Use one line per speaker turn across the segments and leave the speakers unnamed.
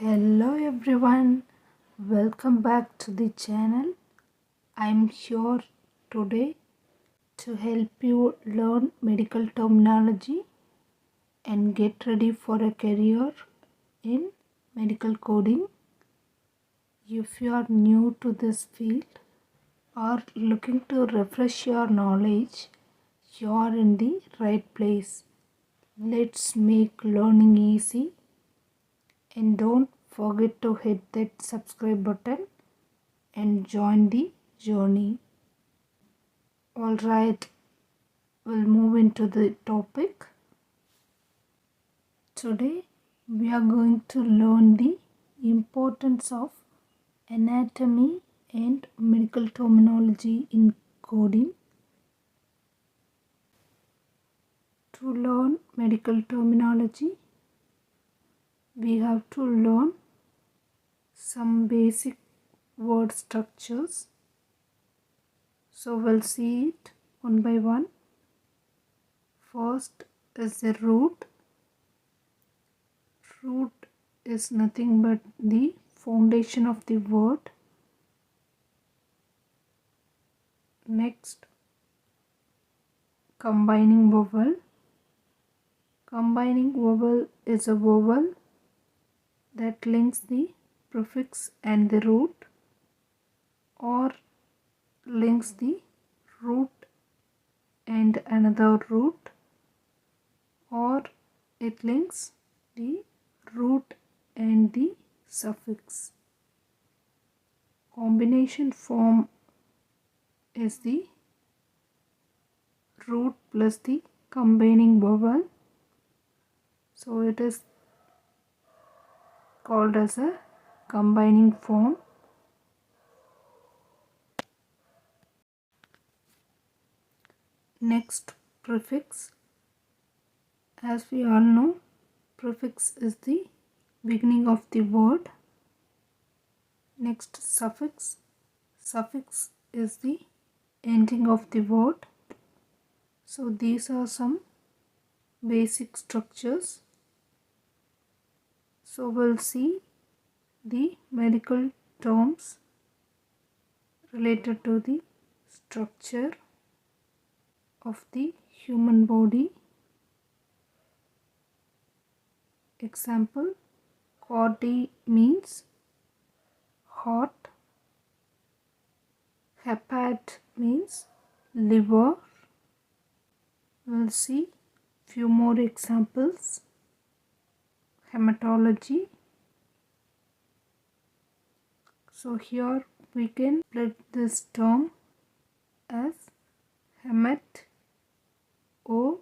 Hello everyone, welcome back to the channel. I'm here today to help you learn medical terminology and get ready for a career in medical coding. If you are new to this field or looking to refresh your knowledge, you are in the right place. Let's make learning easy. And don't forget to hit that subscribe button and join the journey. Alright, we'll move into the topic. Today we are going to learn the importance of anatomy and medical terminology in coding. To learn medical terminology, we have to learn some basic word structures. So we'll see it one by one. First is the root. Root is nothing but the foundation of the word. Next, combining vowel. Combining vowel is a vowel that links the prefix and the root, or links the root and another root, or it links the root and the suffix. Combination form is the root plus the combining vowel, so it is called as a combining form. Next, prefix. As we all know, prefix is the beginning of the word. Next, suffix. Suffix is the ending of the word. So these are some basic structures. So we'll see the medical terms related to the structure of the human body. Example, cardi means heart, hepat means liver. We'll see few more examples. Hematology. So here we can split this term as hemat, o,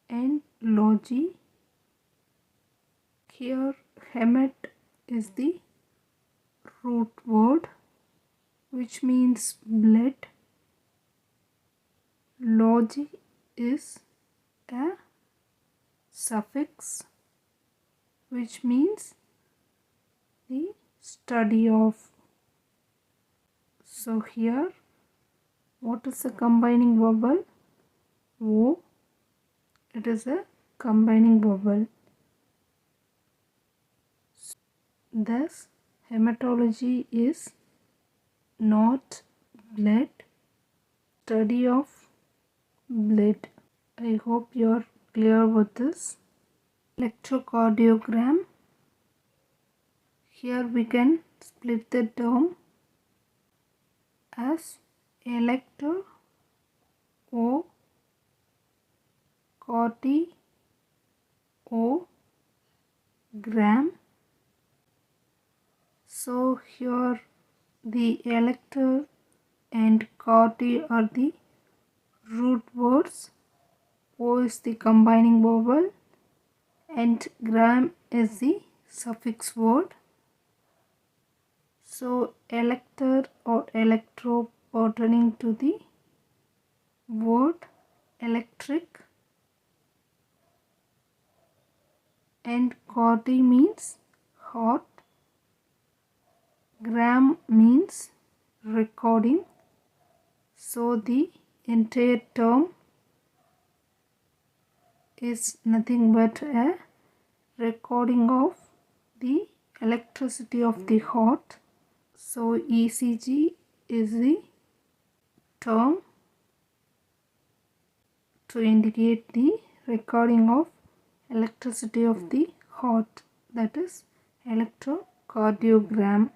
and logy. Here hemat is the root word which means blood. Logy is a suffix which means the study of. So here, what is a combining vowel? O. It is a combining vowel. Thus, hematology is not blood, study of blood. I hope you are clear with this. Electrocardiogram. Here we can split the term as electro, o, cardi, o, gram. So here the elector and cardi are the root words, o is the combining vowel, and gram is the suffix word. So elector or electro pertaining to the word electric, and cardi means heart, gram means recording. So the entire term is nothing but a recording of the electricity of the heart. So ECG is the term to indicate the recording of electricity of the heart, that is electrocardiogram.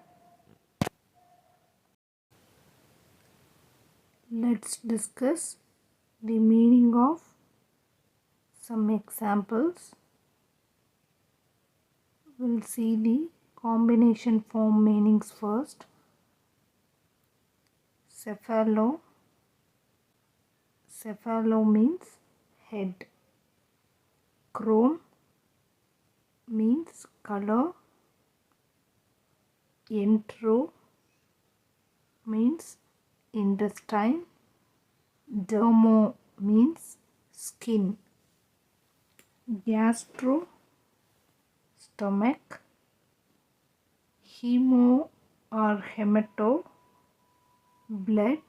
Let's discuss the meaning of some examples. We'll see the combination form meanings first. Cephalo means head. Chrome means color. Entero means intestine. Dermo means skin. Gastro, stomach. Hemo or hemato, blood.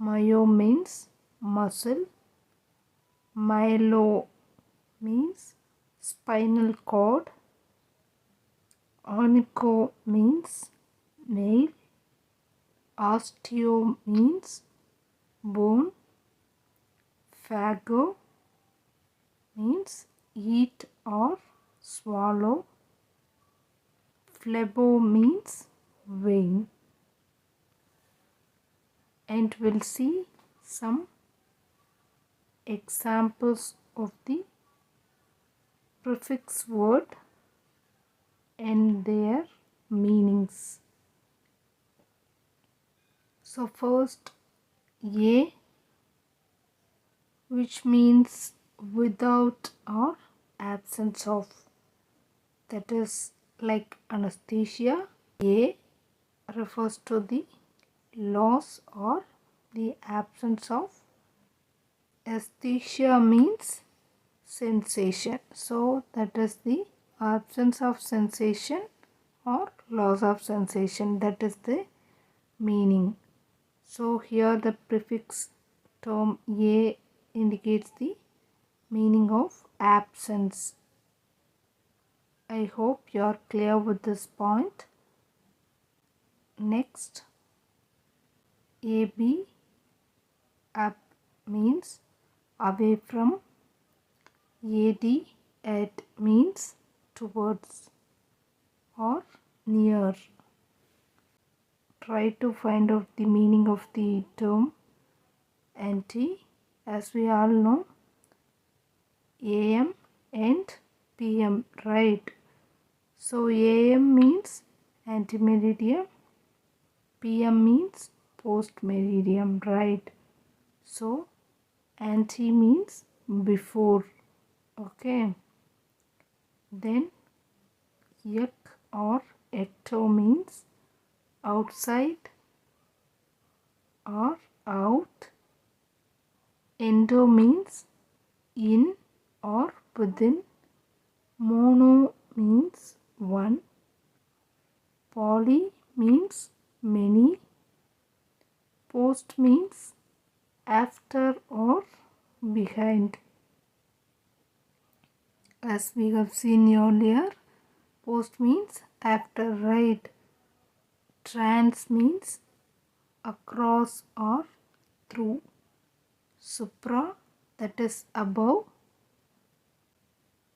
Myo means muscle. Myelo means spinal cord. Onycho means nail. Osteo means bone. Phago means eat or swallow. Phlebo means vein. And we'll see some examples of the prefix word and their meanings. So first, A, which means without or absence of, that is like anesthesia. A refers to the loss or the absence of. Aesthesia means sensation, so that is the absence of sensation or loss of sensation, that is the meaning. So here the prefix term A indicates the meaning of absence. I hope you are clear with this point. Next, AB, up means away from. AD, at means towards or near. Try to find out the meaning of the term anti. As we all know, AM and PM, right? So AM means antemeridiem, PM means postmeridiem, right? So anti means before, okay. Then ec or ecto means outside or out. Endo means in or within. Mono means one. Poly means many. Post means after or behind. As we have seen earlier, post means after, right? Trans means across or through. Supra, that is above.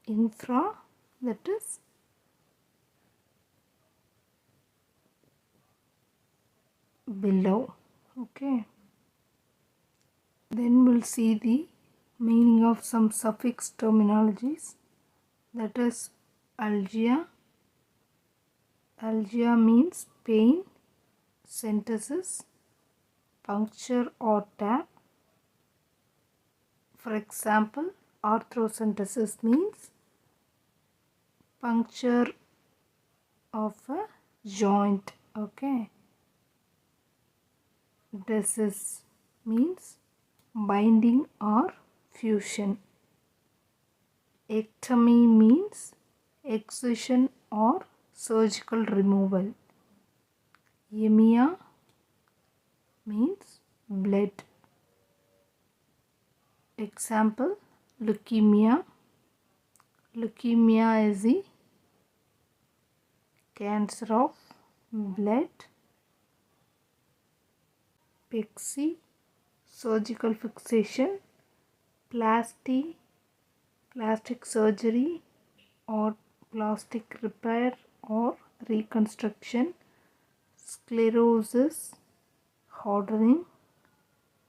Infra, that is below, okay. Then we'll see the meaning of some suffix terminologies, that is algia. Algia means pain. Synthesis, puncture or tap. For example, arthrocentesis means puncture of a joint, okay. Desis means binding or fusion. Ectomy means excision or surgical removal. Emia means blood. Example, leukemia. Leukemia is the cancer of blood. Pixie, surgical fixation, plastic surgery or plastic repair or reconstruction. Sclerosis, hardening.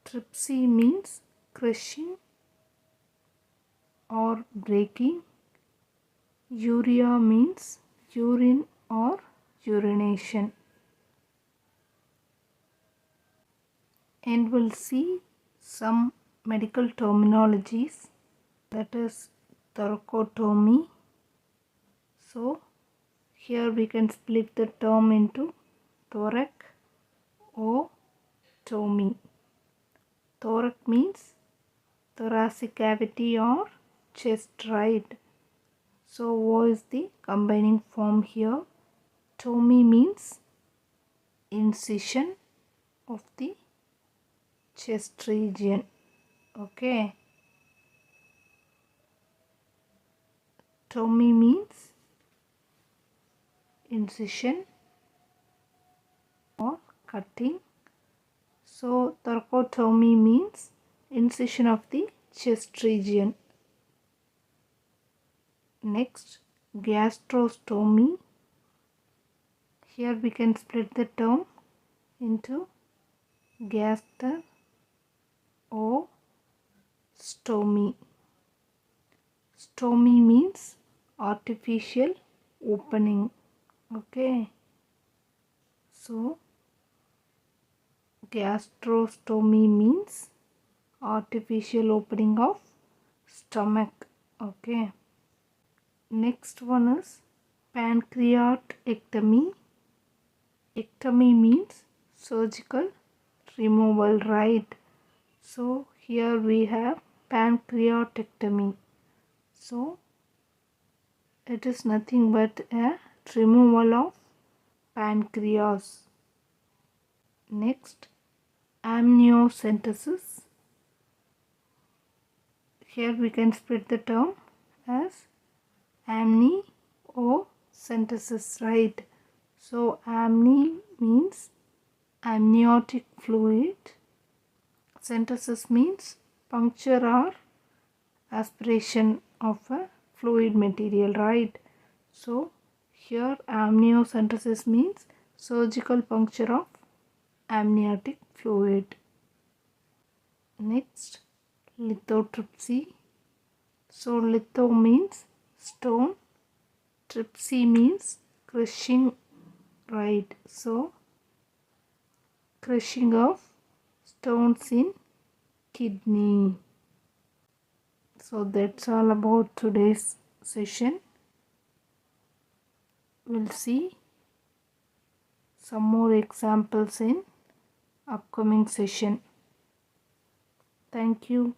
Trypsy means crushing or breaking. Urea means urine or urination. And we'll see some medical terminologies, that is thoracotomy. So here we can split the term into thoracotomy. Thorax means thoracic cavity or chest, right? So what is the combining form here? Tomy means incision of the chest region. Okay. Tomy means incision or cutting. So thoracotomy means incision of the chest region. Next, gastrostomy. Here we can split the term into gasterostomy. Stomy means artificial opening. Okay. So gastrostomy means artificial opening of stomach. Okay. Next one is pancreatectomy. Ectomy means surgical removal, right? So here we have pancreatectomy. So it is nothing but a removal of pancreas. Next, amniocentesis. Here we can split the term as amniocentesis, right? So amni means amniotic fluid. Centesis means puncture or aspiration of a fluid material, right? So here amniocentesis means surgical puncture of amniotic fluid. Next, lithotripsy. So litho means stone, tripsy means crushing, right? So crushing of stones in kidney. So that's all about today's session. We'll see some more examples in upcoming session. Thank you.